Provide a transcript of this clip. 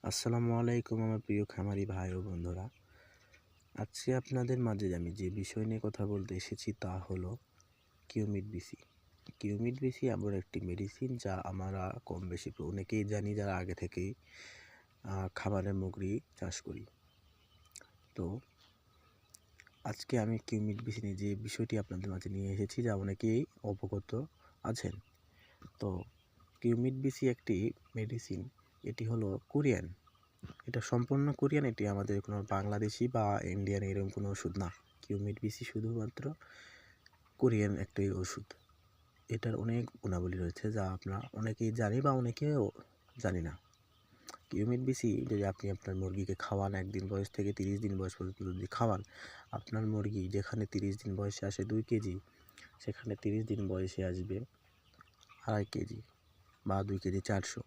আসসালামু আলাইকুম আমার প্রিয় খামারি ভাই ও বন্ধুরা। আজকে আপনাদের মাঝে আমি যে বিষয় নিয়ে কথা বলতে এসেছি তা হলো কিউমিড বিসি। কিউমিড বিসি এমন একটি মেডিসিন যা আমরা কম বেশি অনেকেই জানি যারা আগে থেকেই খামারের মুরগি চাষ করি। তো আজকে আমি কিউমিড বিসি নিয়ে যে বিষয়টি আপনাদের মাঝে নিয়ে এসেছি যা অনেকেই অবগত আছেন। তো কিউমিড বিসি একটি মেডিসিন, এটি হলো কোরিয়ান। এটা সম্পূর্ণ কোরিয়ান, এটি আমাদের কোনো বাংলাদেশি বা ইন্ডিয়ান এরকম কোনো ওষুধ না। কিউমিড বিসি শুধুমাত্র কোরিয়ান একটি ওষুধ। এটার অনেক গুণাবলী রয়েছে যা আমরা অনেকেই জানি বা অনেকেও জানি না। কিউমিড বিসি যদি আপনি আপনার মুরগিকে খাওয়ান 1 দিন বয়স থেকে 30 দিন বয়স পর্যন্ত যদি খাওয়ান, আপনার মুরগি যেখানে 30 দিন বয়সে আসে 2 কেজি, সেখানে 30 দিন বয়সে আসবে 2.5 কেজি বা 2 কেজি 400।